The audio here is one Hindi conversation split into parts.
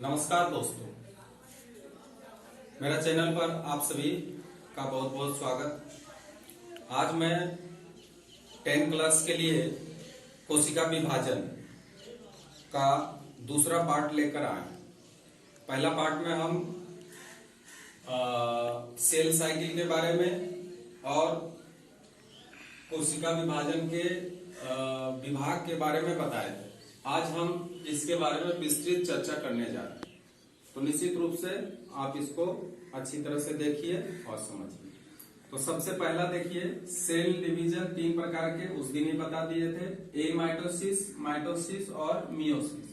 नमस्कार दोस्तों, मेरा चैनल पर आप सभी का बहुत बहुत स्वागत। आज मैं 10 क्लास के लिए कोशिका विभाजन का दूसरा पार्ट लेकर आए। पहला पार्ट में हम सेल साइकिल के बारे में और कोशिका विभाजन के विभाग के बारे में बताए थे। आज हम इसके बारे में विस्तृत चर्चा करने जा रहे हैं, तो निश्चित रूप से आप इसको अच्छी तरह से देखिए और समझिए। तो सबसे पहला देखिए, सेल डिवीजन 3 प्रकार के उस दिन ही बता दिए थे, ए माइटोसिस, माइटोसिस और मियोसिस।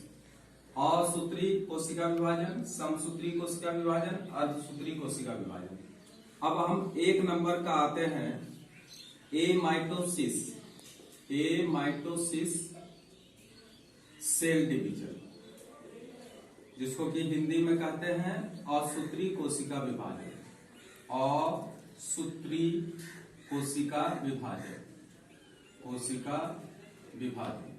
असूत्री कोशिका विभाजन, समसूत्री कोशिका विभाजन, अर्धसूत्री कोशिका विभाजन। अब हम 1 नंबर का आते हैं, ए माइटोसिस। ए माइटोसिस सेल डिवीजन, जिसको कि हिंदी में कहते हैं असूत्री कोशिका विभाजन। असूत्री कोशिका विभाजन, कोशिका विभाजन।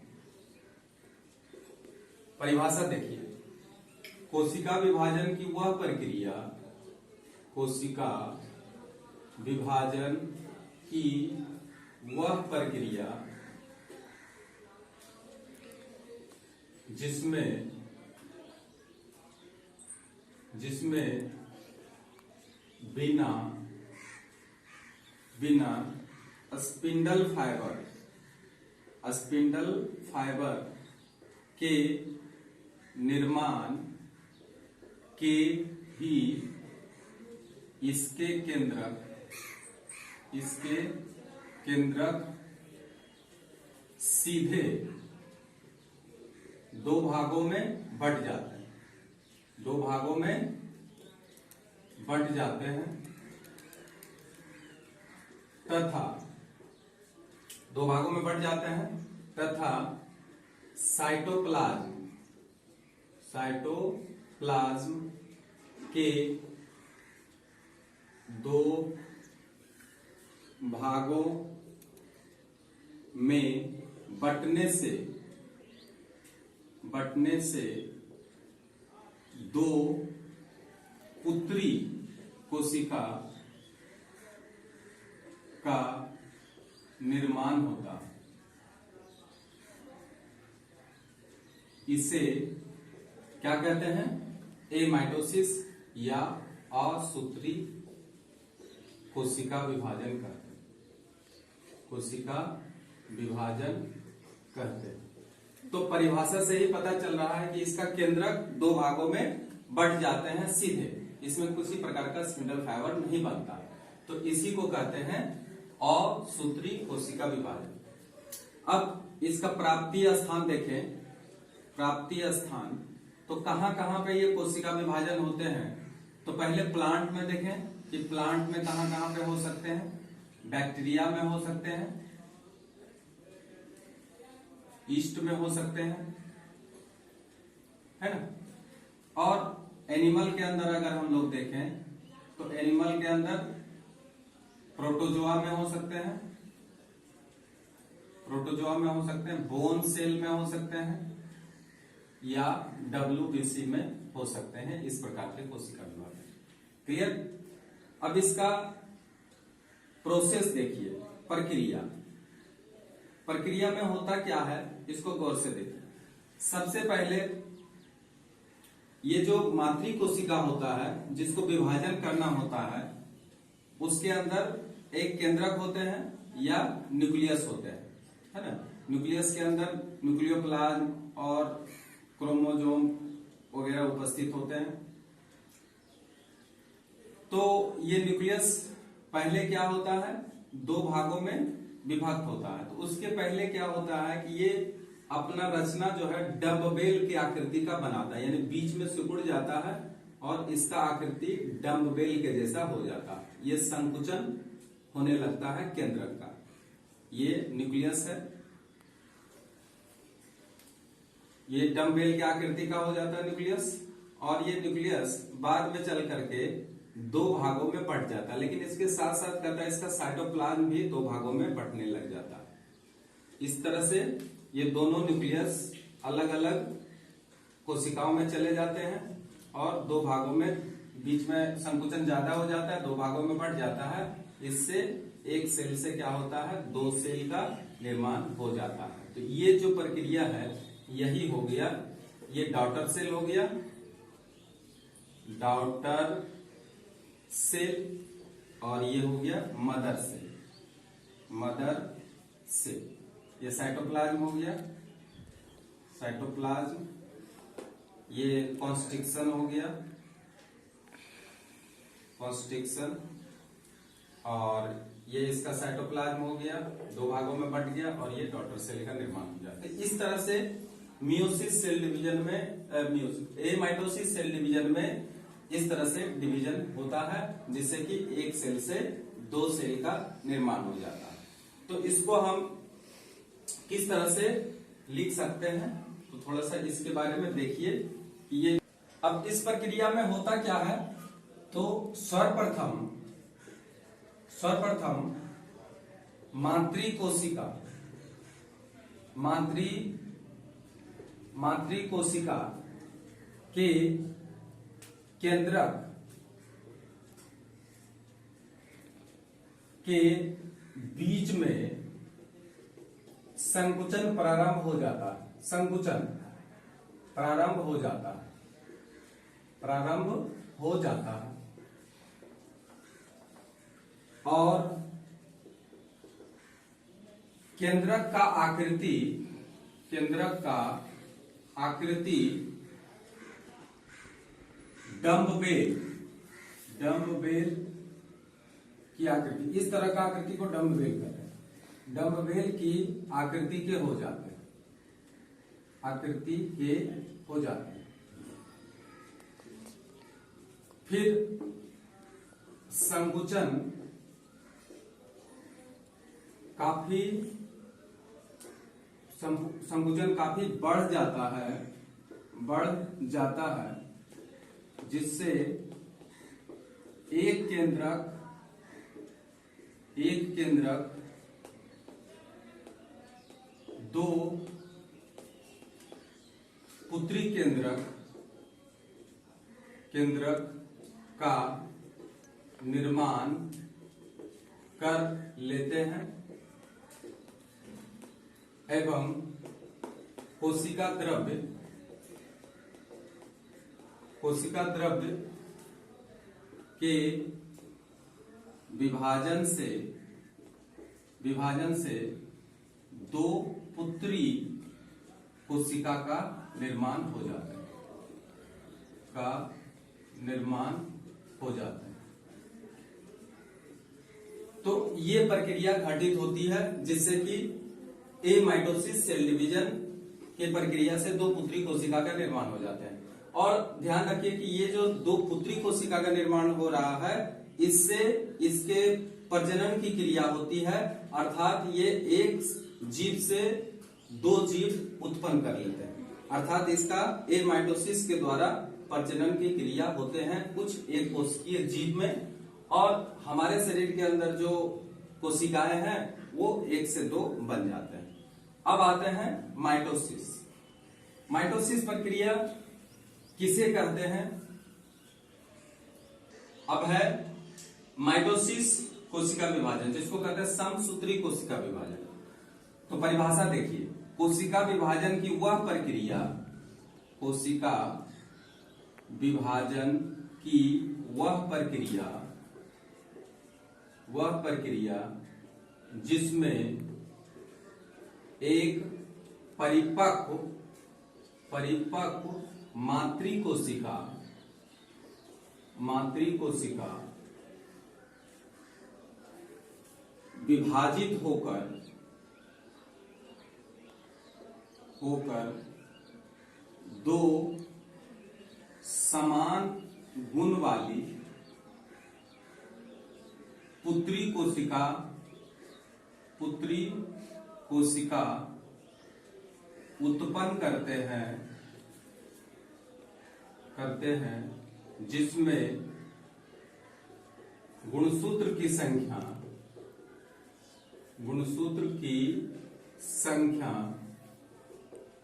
परिभाषा देखिए, कोशिका विभाजन की वह प्रक्रिया, कोशिका विभाजन की वह प्रक्रिया जिसमें बिना स्पिंडल फाइबर के निर्माण के ही इसके केंद्रक सीधे 2 भागों में बंट जाते हैं। 2 भागों में बंट जाते हैं तथा 2 भागों में बंट जाते हैं तथा साइटोप्लाज्म के 2 भागों में बंटने से 2 पुत्री कोशिका का निर्माण होता है। इसे क्या कहते हैं? एमाइटोसिस या असूत्री कोशिका विभाजन कहते हैं। कोशिका विभाजन कहते हैं। तो परिभाषा से ही पता चल रहा है कि इसका केंद्रक 2 भागों में बंट जाते हैं सीधे, इसमें किसी प्रकार का स्पिंडल फाइबर नहीं बनता, तो इसी को कहते हैं असूत्री कोशिका विभाजन। अब इसका प्राप्ति स्थान देखें। प्राप्ति स्थान तो कहां कहां पे ये कोशिका विभाजन होते हैं? तो पहले प्लांट में देखें कि प्लांट में कहां कहां पे हो सकते हैं। बैक्टीरिया में हो सकते हैं, ईस्ट में हो सकते हैं, है ना। और एनिमल के अंदर अगर हम लोग देखें तो एनिमल के अंदर प्रोटोजोआ में हो सकते हैं, बोन सेल में हो सकते हैं या WBC में हो सकते हैं। इस प्रकार के कोशिका विभाजन। क्लियर? अब इसका प्रोसेस देखिए, प्रक्रिया में होता क्या है, इसको गौर से देखिए। सबसे पहले ये जो मातृ कोशिका होता है, जिसको विभाजन करना होता है, उसके अंदर एक केंद्रक होते हैं या न्यूक्लियस होते हैं, है ना। न्यूक्लियस के अंदर न्यूक्लियोप्लाज्म और क्रोमोसोम वगैरह उपस्थित होते हैं। तो ये न्यूक्लियस पहले क्या होता है, 2 भागों में विभक्त होता है। तो उसके पहले क्या होता है कि ये अपना रचना जो है डम्बबेल की आकृति का बनाता है, यानी बीच में सिकुड़ जाता है और इसका आकृति डम्बबेल के जैसा हो जाता है। ये संकुचन होने लगता है केंद्रक का। ये न्यूक्लियस है, ये डम्बबेल की आकृति का हो जाता है न्यूक्लियस, और ये न्यूक्लियस बाद में चल करके 2 भागों में बंट जाता है। लेकिन इसके साथ साथ कहता है इसका साइटोप्लाज्म भी 2 भागों में बंटने लग जाता है। इस तरह से ये दोनों न्यूक्लियस अलग अलग कोशिकाओं में चले जाते हैं और दो भागों में, बीच में संकुचन ज्यादा हो जाता है, दो भागों में बढ़ जाता है। इससे एक सेल से क्या होता है, दो सेल का निर्माण हो जाता है। तो ये जो प्रक्रिया है यही हो गया, ये डॉटर सेल हो गया, डॉटर सेल, और ये हो गया मदर सेल, मदर सेल। ये साइटोप्लाज्म हो गया, साइटोप्लाज्म, ये कॉन्स्ट्रिक्शन हो गया, कॉन्स्ट्रिक्शन, और ये इसका साइटोप्लाज्म हो गया, दो भागों में बट गया, और ये डॉटर सेल का निर्माण हो जाता है। इस तरह से मियोसिस सेल डिवीजन में, माइटोसिस सेल डिवीजन में इस तरह से डिवीजन होता है, जिससे कि एक सेल से दो सेल का निर्माण हो जाता है। तो इसको हम किस तरह से लिख सकते हैं, तो थोड़ा सा इसके बारे में देखिए कि ये अब इस प्रक्रिया में होता क्या है। तो सर्वप्रथम मातृ कोशिका के केंद्रक के बीच में संकुचन प्रारंभ हो जाता है, संकुचन प्रारंभ हो जाता है, और केंद्रक का आकृति डम्बबेल की आकृति, इस तरह का आकृति को डम्बबेल कहते हैं। डम्बबेल की आकृति के हो जाते हैं, आकृति के हो जाते हैं। फिर संकुचन काफी बढ़ जाता है, जिससे एक केंद्रक दो पुत्री केंद्रक का निर्माण कर लेते हैं एवं कोशिका द्रव्य के विभाजन से दो पुत्री कोशिका का निर्माण हो जाता है, तो ये प्रक्रिया घटित होती है, जिससे कि माइटोसिस सेल डिवीजन के प्रक्रिया से दो पुत्री कोशिका का निर्माण हो जाते हैं। और ध्यान रखिए कि ये जो दो पुत्री कोशिका का निर्माण हो रहा है, इससे इसके प्रजनन की क्रिया होती है, अर्थात ये एक जीव से दो जीव उत्पन्न कर लेते हैं, अर्थात इसका माइटोसिस के द्वारा प्रजनन की क्रिया होते हैं कुछ एक कोशिकीय जीव में। और हमारे शरीर के अंदर जो कोशिकाएं हैं वो एक से दो बन जाते हैं। अब आते हैं माइटोसिस प्रक्रिया किसे कहते हैं। अब है माइटोसिस कोशिका विभाजन, जिसको कहते हैं समसूत्री कोशिका विभाजन। तो परिभाषा देखिए, कोशिका विभाजन की वह प्रक्रिया जिसमें एक परिपक्व मातृ कोशिका विभाजित होकर दो समान गुण वाली पुत्री कोशिका उत्पन्न करते हैं, जिसमें गुणसूत्र की संख्या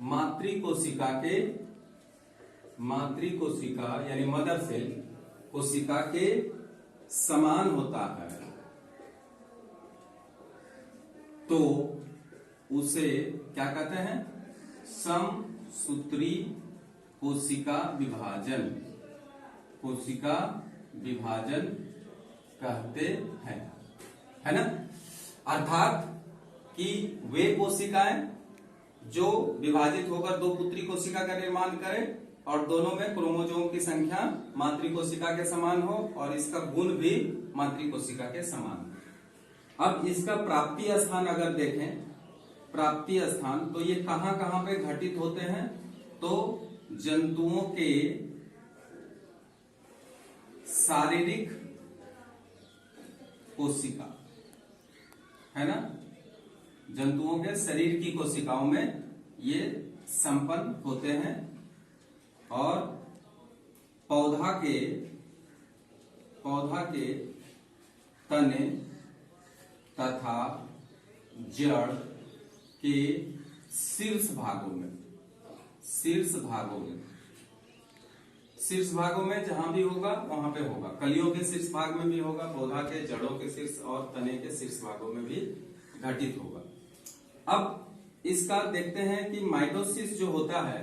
मातृ कोशिका के मातृ कोशिका यानी मदर सेल कोशिका के समान होता है तो उसे क्या कहते हैं? समसूत्री कोशिका विभाजन, कोशिका विभाजन कहते हैं, है ना। अर्थात कि वे कोशिकाएं जो विभाजित होकर दो पुत्री कोशिका का निर्माण करें और दोनों में क्रोमोसोम की संख्या मातृ कोशिका के समान हो और इसका गुण भी मातृ कोशिका के समान हो। अब इसका प्राप्ति स्थान अगर देखें, प्राप्ति स्थान तो ये कहां कहां पे घटित होते हैं? तो जंतुओं के शारीरिक कोशिका, है ना, जंतुओं के शरीर की कोशिकाओं में ये संपन्न होते हैं और पौधा के तने तथा जड़ के शीर्ष भागों में जहां भी होगा वहां पे होगा। कलियों के शीर्ष भाग में भी होगा, पौधा के जड़ों के शीर्ष और तने के शीर्ष भागों में भी घटित होगा। अब इसका देखते हैं कि माइटोसिस जो होता है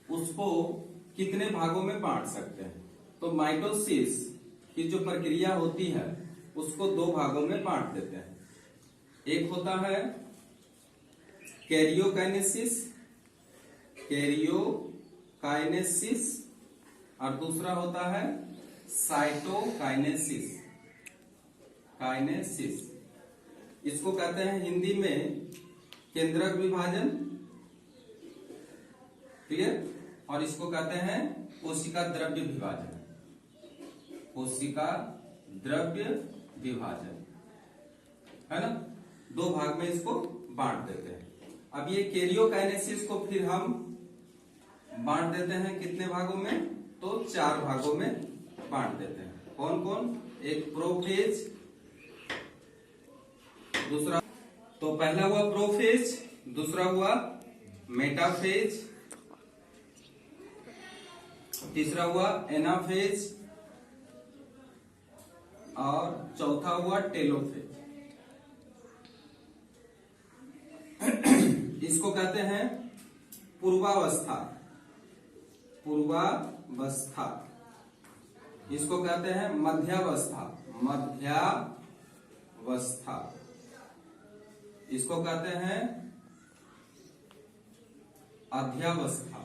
उसको कितने भागों में बांट सकते हैं। तो माइटोसिस की जो प्रक्रिया होती है उसको दो भागों में बांट देते हैं। एक होता है कैरियोकाइनेसिस और दूसरा होता है साइटोकाइनेसिस। इसको कहते हैं हिंदी में केंद्रक विभाजन, क्लियर, और इसको कहते हैं कोशिका द्रव्य विभाजन, कोशिका द्रव्य विभाजन, है ना। दो भाग में इसको बांट देते हैं। अब ये कैरियोकाइनेसिस को फिर हम बांट देते हैं कितने भागों में? तो 4 भागों में बांट देते हैं। कौन कौन? एक प्रोफेज, दूसरा, तो पहला हुआ प्रोफेज, दूसरा हुआ मेटाफेज, तीसरा हुआ एनाफेज और चौथा हुआ टेलोफेज। इसको कहते हैं पूर्वावस्था, इसको कहते हैं मध्यावस्था, इसको कहते हैं अध्यावस्था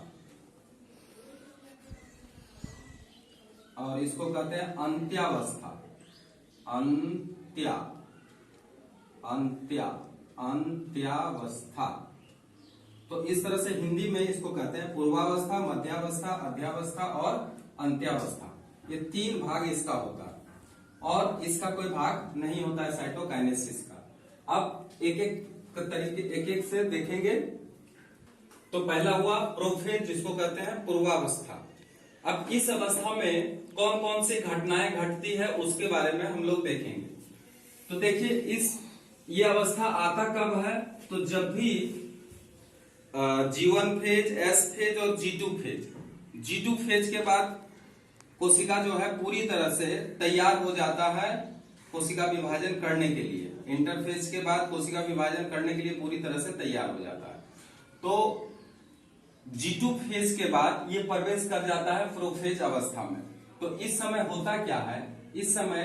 और इसको कहते हैं अंत्यावस्था, अंत्यावस्था। तो इस तरह से हिंदी में इसको कहते हैं पूर्वावस्था, मध्यावस्था, अध्यावस्था और अंत्यावस्था। ये 3 भाग इसका होता है और इसका कोई भाग नहीं होता है साइटोकाइनेसिस का। अब एक एक से देखेंगे। तो पहला हुआ प्रोफेज, जिसको कहते हैं पूर्वावस्था। अब इस अवस्था में कौन कौन सी घटनाएं घटती है उसके बारे में हम लोग देखेंगे। तो देखिए ये अवस्था आता कब है? तो जब भी G1 फेज, S फेज और G2 फेज, G2 फेज के बाद कोशिका जो है पूरी तरह से तैयार हो जाता है कोशिका विभाजन करने के लिए। इंटरफेज के बाद कोशिका विभाजन करने के लिए पूरी तरह से तैयार हो जाता है। तो G2 फेज के बाद ये प्रवेश कर जाता है प्रोफेज अवस्था में। तो इस समय होता क्या है? इस समय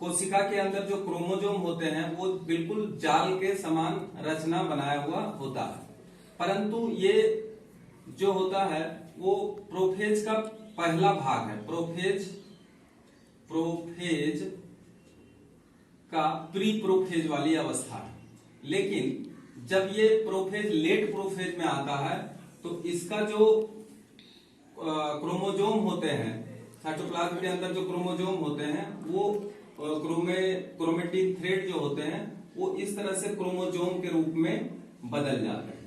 कोशिका के अंदर जो क्रोमोसोम होते हैं वो बिल्कुल जाल के समान रचना बनाया हुआ होता है, परंतु ये जो होता है वो प्रोफेज का पहला भाग है। प्रोफेज का प्री प्रोफेज वाली अवस्था है। लेकिन जब ये प्रोफेज लेट प्रोफेज में आता है तो इसका जो क्रोमोसोम होते हैं, साइटोप्लाज्म के अंदर जो क्रोमोसोम होते हैं वो क्रोमेटिन थ्रेड जो होते हैं वो इस तरह से क्रोमोसोम के रूप में बदल जाते हैं।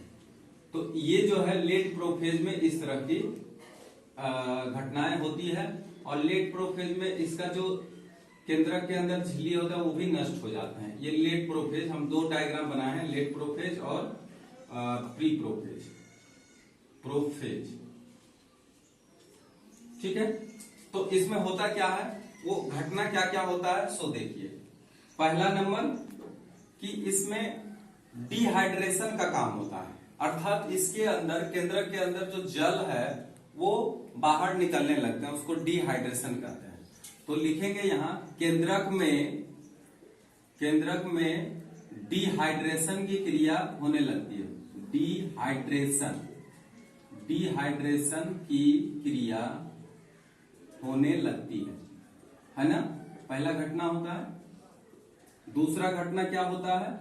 तो ये जो है लेट प्रोफेज में इस तरह की घटनाएं होती है और लेट प्रोफेज में इसका जो केंद्रक के अंदर झिल्ली होता है वो भी नष्ट हो जाते हैं। ये लेट प्रोफेज, हम 2 डायग्राम बनाए हैं, लेट प्रोफेज और प्री प्रोफेज। ठीक है। तो इसमें होता क्या है, वो घटना क्या क्या होता है सो देखिए। पहला नंबर कि इसमें डिहाइड्रेशन का काम होता है, अर्थात इसके अंदर केंद्रक के अंदर जो जल है वो बाहर निकलने लगते हैं, उसको डिहाइड्रेशन कहते हैं। तो लिखेंगे यहां केंद्रक में डिहाइड्रेशन की क्रिया होने लगती है। डिहाइड्रेशन की क्रिया होने लगती है ना। पहला घटना होता है। दूसरा घटना क्या होता है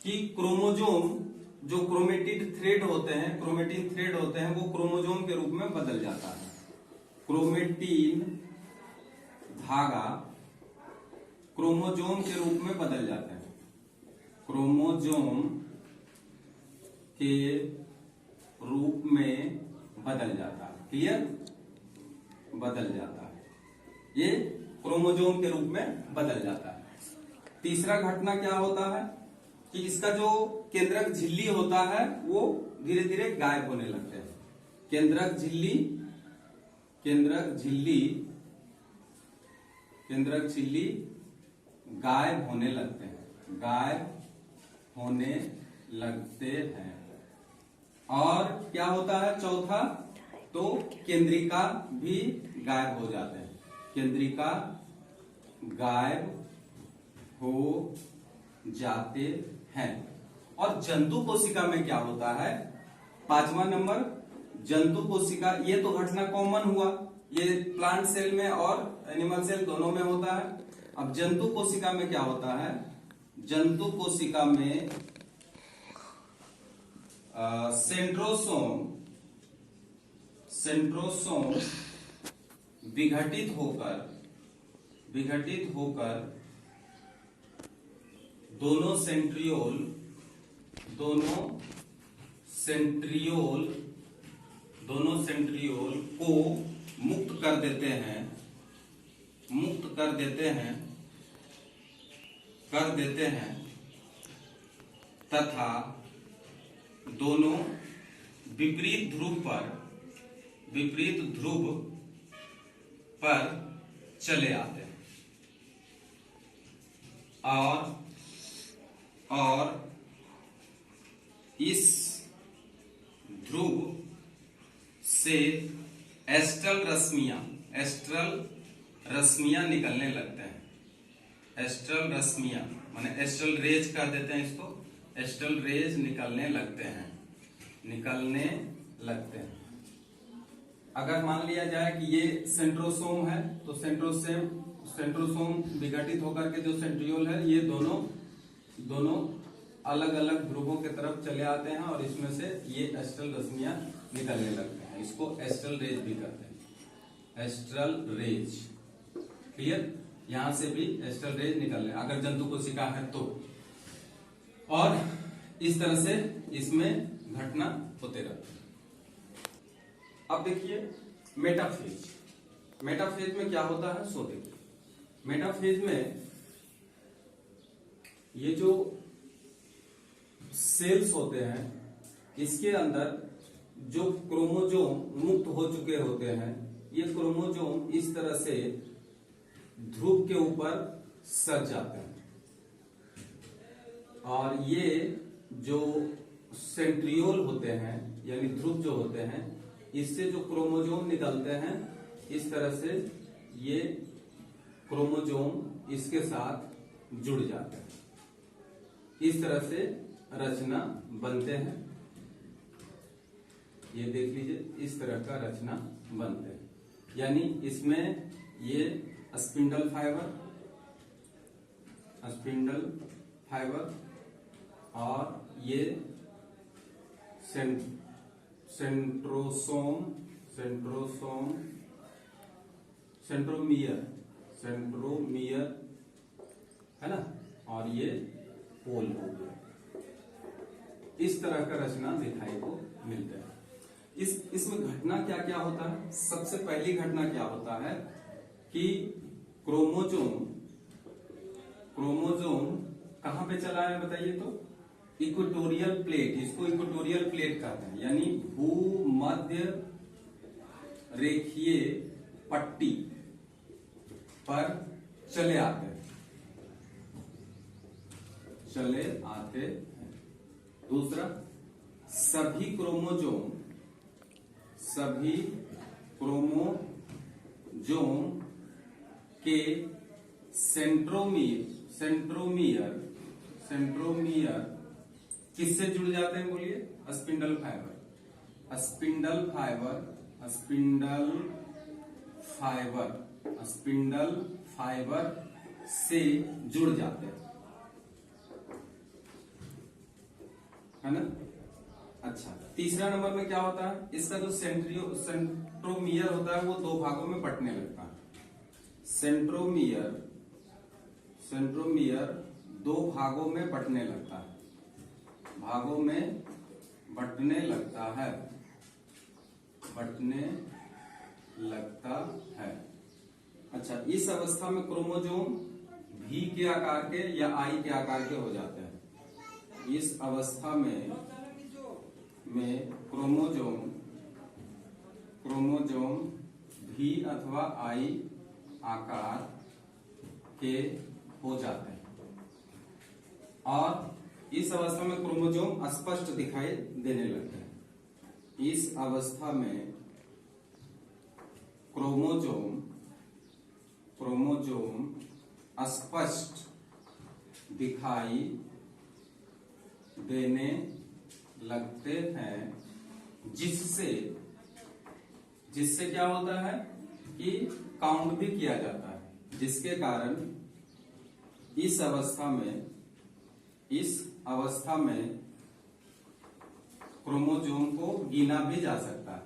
कि क्रोमोजोम, जो क्रोमेटिड थ्रेड होते हैं, क्रोमेटिन थ्रेड होते हैं, वो क्रोमोजोम के रूप में बदल जाता है। क्रोमेटिन धागा क्रोमोजोम के रूप में बदल जाते हैं, क्रोमोजोम के रूप में बदल जाता है। क्लियर, बदल जाता है, ये क्रोमोजोम के रूप में बदल जाता है। तीसरा घटना क्या होता है कि इसका जो केंद्रक झिल्ली होता है वो धीरे धीरे गायब होने लगते हैं। केंद्रक झिल्ली गायब होने लगते हैं। और क्या होता है चौथा, तो केंद्रिका भी गायब हो जाते हैं, केंद्रिका गायब हो जाते हैं। और जंतु कोशिका में क्या होता है, पांचवा नंबर जंतु कोशिका, ये तो घटना कॉमन हुआ, ये प्लांट सेल में और एनिमल सेल दोनों में होता है। अब जंतु कोशिका में क्या होता है, जंतु कोशिका में सेंट्रोसोम विघटित होकर दोनों सेंट्रियोल को मुक्त कर देते हैं तथा दोनों विपरीत ध्रुव पर चले आते हैं और इस ध्रुव से एस्ट्रल रश्मियां निकलने लगते हैं। एस्ट्रल रश्मियां माने एस्ट्रल रेज कह देते हैं इसको, एस्ट्रल रेज निकलने लगते हैं। अगर मान लिया जाए कि ये सेंट्रोसोम है तो सेंट्रोसोम विघटित होकर के जो सेंट्रियोल है ये दोनों अलग अलग ध्रुवों की तरफ चले आते हैं और इसमें से ये एस्ट्रल रश्मियां निकलने लगते हैं। इसको एस्ट्रल रेज भी कहते हैं, एस्ट्रल रेज। क्लियर, यहां से भी एस्ट्रल रेज निकलने अगर जंतु कोशिका है तो। और इस तरह से इसमें घटना होते रहती है। अब देखिए मेटाफेज में क्या होता है सो देखिए। मेटाफेज में ये जो सेल्स होते हैं इसके अंदर जो क्रोमोजोम मुक्त हो चुके होते हैं, ये क्रोमोजोम इस तरह से ध्रुव के ऊपर सज जाते हैं और ये जो सेंट्रियोल होते हैं यानी ध्रुव जो होते हैं, इससे जो क्रोमोजोम निकलते हैं इस तरह से ये क्रोमोजोम इसके साथ जुड़ जाते हैं। इस तरह से रचना बनते हैं। ये देख लीजिए, इस तरह का रचना बनते हैं। यानी इसमें ये स्पिंडल फाइबर और ये सेंट्रोमियर है ना, और ये पोल हो गया। इस तरह का रचना दिखाई को मिलता है। इसमें घटना क्या क्या होता है, सबसे पहली घटना क्या होता है कि क्रोमोजोम कहां पे चला है बताइए तो, इक्वेटोरियल प्लेट, इसको इक्वेटोरियल प्लेट कहते हैं, यानी भूमध्य रेखीय पट्टी पर चले आते हैं, चले आते हैं। दूसरा, सभी क्रोमोजोम के सेंट्रोमियर किससे जुड़ जाते हैं? बोलिए, स्पिंडल फाइबर से जुड़ जाते हैं, है ना। अच्छा, तीसरा नंबर में क्या होता है? इसका जो सेंट्रोमियर होता है वो दो भागों में बंटने लगता है। सेंट्रोमियर दो भागों में बंटने लगता है, बंटने लगता है। अच्छा, इस अवस्था में क्रोमोजोम V के आकार के या I के आकार के हो जाते हैं। इस अवस्था में क्रोमोजोम V अथवा I आकार के हो जाते हैं और इस अवस्था में क्रोमोजोम स्पष्ट दिखाई देने लगते हैं। इस अवस्था में क्रोमोजोम स्पष्ट दिखाई देने लगते हैं, जिससे क्या होता है कि काउंट भी किया जाता है, जिसके कारण इस अवस्था में क्रोमोजोम को गिना भी जा सकता है,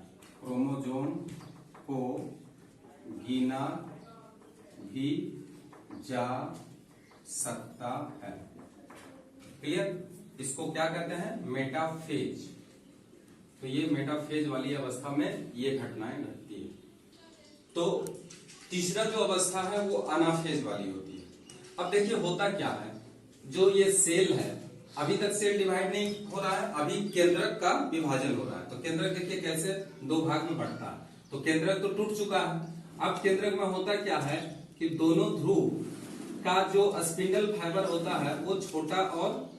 क्लियर। इसको क्या कहते हैं? मेटाफेज। तो ये मेटाफेज वाली अवस्था में ये घटनाएं घटती है। तो तीसरा जो अवस्था है वो अनाफेज वाली होती है। अब देखिए होता क्या है, जो ये सेल है, अभी तक सेल डिवाइड नहीं हो रहा है, अभी केंद्रक का विभाजन हो रहा है। तो केंद्रक देखिए कैसे दो भाग में बढ़ता है। तो केंद्रक तो टूट चुका है। अब केंद्रक में होता क्या है कि दोनों ध्रुव का जो स्पिंडल फाइबर होता है वो छोटा और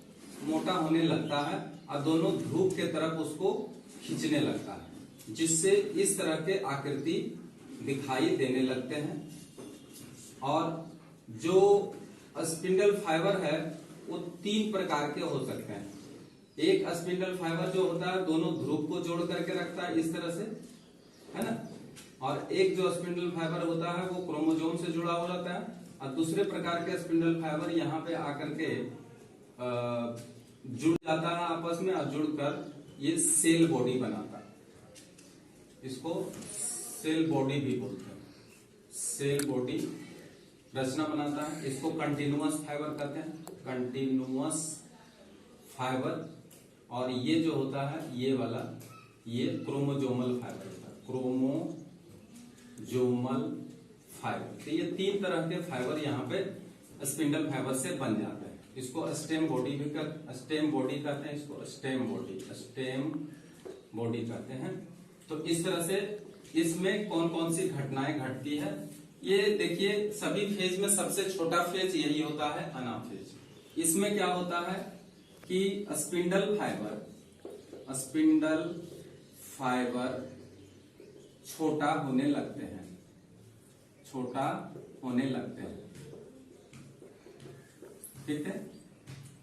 मोटा होने लगता है और दोनों ध्रुव के तरफ उसको खींचने लगता है, जिससे इस तरह के आकृति दिखाई देने लगते हैं। और जो स्पिंडल फाइबर है वो तीन प्रकार के हो सकते हैं। एक स्पिंडल फाइबर जो होता है दोनों ध्रुव को जोड़ करके रखता है इस तरह से, है ना। और एक जो स्पिंडल फाइबर होता है वो क्रोमोजोम से जुड़ा हो रहता है और दूसरे प्रकार के स्पिंडल फाइबर यहाँ पे आकर के जुड़ जाता है आपस में और जुड़कर ये सेल बॉडी बनाता है। इसको सेल बॉडी भी बोलते हैं, सेल बॉडी रचना बनाता है। इसको कंटिन्यूअस फाइबर कहते हैं, कंटिन्यूअस फाइबर। और ये जो होता है ये वाला ये क्रोमोजोमल फाइबर होता है, क्रोमोजोमल फाइबर। तो ये तीन तरह के फाइबर यहाँ पे स्पिंडल फाइबर से बन जाते हैं। इसको स्टेम बॉडी भी स्टेम बॉडी कहते हैं, इसको स्टेम बॉडी कहते हैं। तो इस तरह से इसमें कौन कौन सी घटनाएं घटती है ये देखिए। सभी फेज में सबसे छोटा फेज यही होता है, अनाफेज। इसमें क्या होता है कि स्पिंडल फाइबर छोटा होने लगते हैं, ठीक है।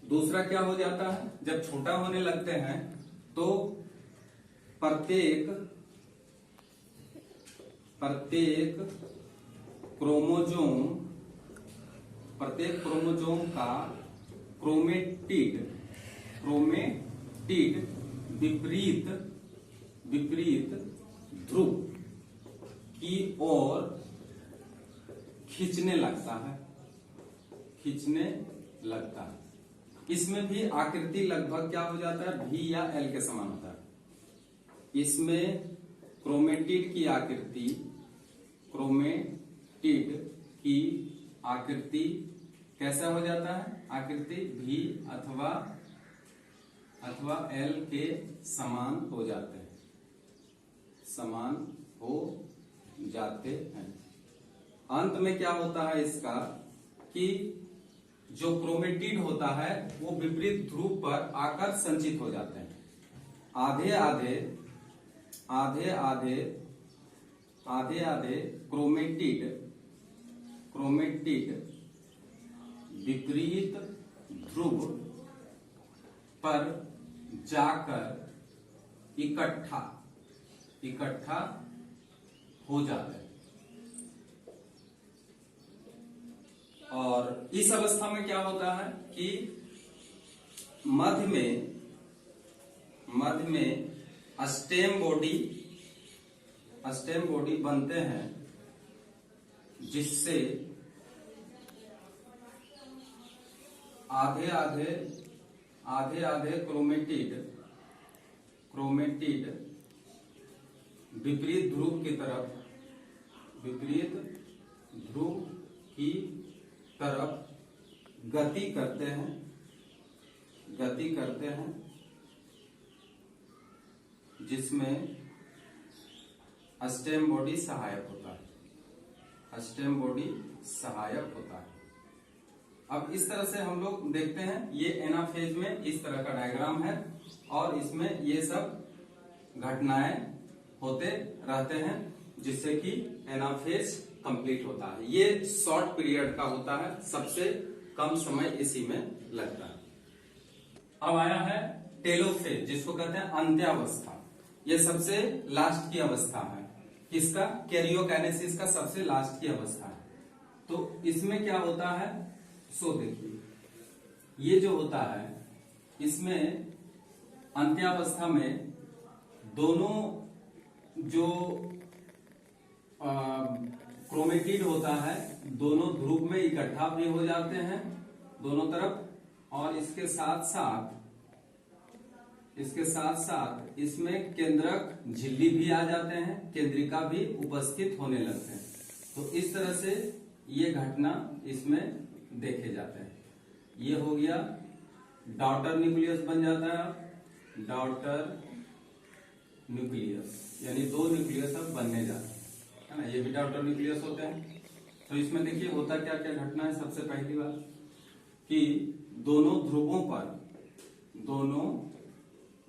दूसरा क्या हो जाता है, जब छोटा होने लगते हैं तो प्रत्येक क्रोमोजोम का क्रोमेटिड विपरीत ध्रुव की ओर खींचने लगता है। इसमें भी आकृति लगभग क्या हो जाता है, V या L के समान होता है। इसमें क्रोमेटिड की आकृति कैसा हो जाता है, आकृति V अथवा L के समान हो जाते हैं, जाते हैं। अंत में क्या होता है इसका कि जो क्रोमेटिड होता है वो विपरीत ध्रुव पर आकर संचित हो जाते हैं। आधे आधे आधे आधे आधे आधे क्रोमेटिड विपरीत ध्रुव पर जाकर इकट्ठा हो जाते हैं। और इस अवस्था में क्या होता है कि मध्य में स्टेम बॉडी बनते हैं, जिससे आधे आधे क्रोमेटिड विपरीत ध्रुव की तरफ गति करते हैं, जिसमें स्टेम बॉडी सहायक होता है। अब इस तरह से हम लोग देखते हैं, ये एनाफेज में इस तरह का डायग्राम है और इसमें ये सब घटनाएं होते रहते हैं, जिससे कि एनाफेज कंप्लीट होता है। ये शॉर्ट पीरियड का होता है, सबसे कम समय इसी में लगता है। अब आया है टेलोफेज, जिसको कहते हैं अंत्यावस्था। ये सबसे लास्ट की अवस्था है। किसका? कैरियोकाइनेसिस का सबसे लास्ट की अवस्था है। तो इसमें क्या होता है, सो देखिए, ये जो होता है इसमें अंत्यावस्था में दोनों जो क्रोमेटिड होता है दोनों ध्रुव में इकट्ठा भी हो जाते हैं दोनों तरफ, और इसके साथ साथ इसमें केंद्रक झिल्ली भी आ जाते हैं, केंद्रिका भी उपस्थित होने लगते हैं। तो इस तरह से ये घटना इसमें देखे जाते हैं। ये हो गया डॉटर न्यूक्लियस बन जाता है, डॉटर न्यूक्लियस, यानी दो न्यूक्लियस अब बनने जाते हैं, है ना। ये भी डॉटर न्यूक्लियस होते हैं। तो इसमें देखिए होता क्या क्या घटना है। सबसे पहली बात कि दोनों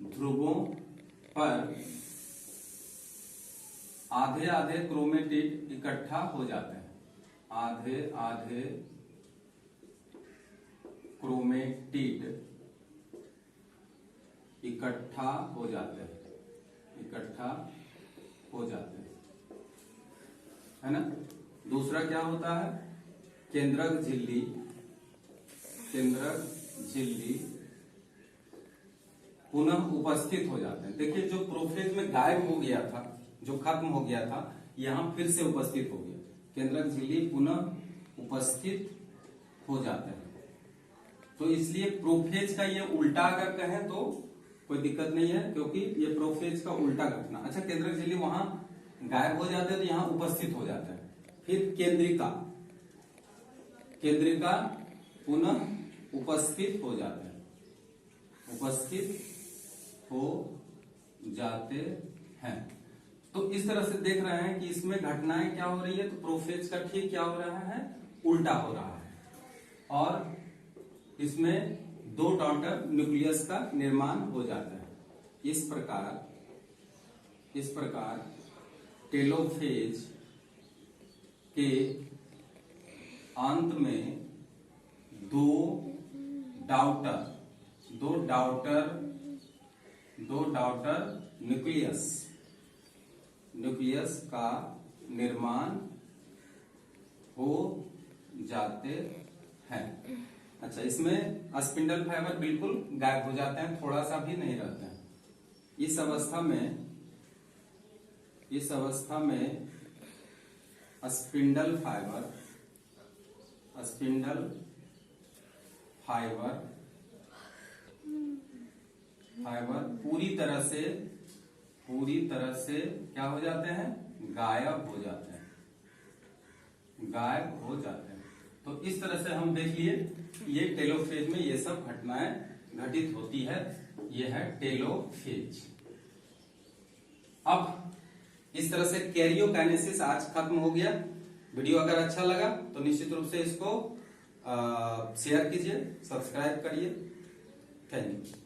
ध्रुवों पर आधे आधे क्रोमेटिड इकट्ठा हो जाते हैं, आधे आधे क्रोमेटिड इकट्ठा हो जाते हैं, है ना। दूसरा क्या होता है, केंद्रक झिल्ली पुनः उपस्थित हो जाते हैं। देखिए जो प्रोफेज में गायब हो गया था, जो खत्म हो गया था, यहां फिर से उपस्थित हो गया। केंद्रक झिल्ली पुनः उपस्थित हो जाते हैं। तो इसलिए प्रोफेज का ये उल्टा अगर कहें तो कोई दिक्कत नहीं है, क्योंकि ये प्रोफेज का उल्टा घटना। अच्छा, केंद्रक झिल्ली वहां गायब हो जाते हैं तो यहां उपस्थित हो जाता है। फिर केंद्रिका पुनः उपस्थित हो जाते हैं, तो इस तरह से देख रहे हैं कि इसमें घटनाएं क्या हो रही है। तो प्रोफेज का ठीक क्या हो रहा है, उल्टा हो रहा है, और इसमें दो डॉटर न्यूक्लियस का निर्माण हो जाता है। इस प्रकार टेलोफेज के अंत में दो डाउटर न्यूक्लियस का निर्माण हो जाते हैं। अच्छा, इसमें स्पिंडल फाइबर बिल्कुल गायब हो जाते हैं, थोड़ा सा भी नहीं रहते हैं। इस अवस्था में स्पिंडल फाइबर पूरी तरह से क्या हो जाते हैं, गायब हो जाते हैं। तो इस तरह से हम देख लिए, ये टेलोफेज में ये सब घटनाएं घटित होती है। ये है टेलोफेज। अब इस तरह से कैरियोकाइनेसिस आज खत्म हो गया। वीडियो अगर अच्छा लगा तो निश्चित रूप से इसको शेयर कीजिए, सब्सक्राइब करिए। Thank you.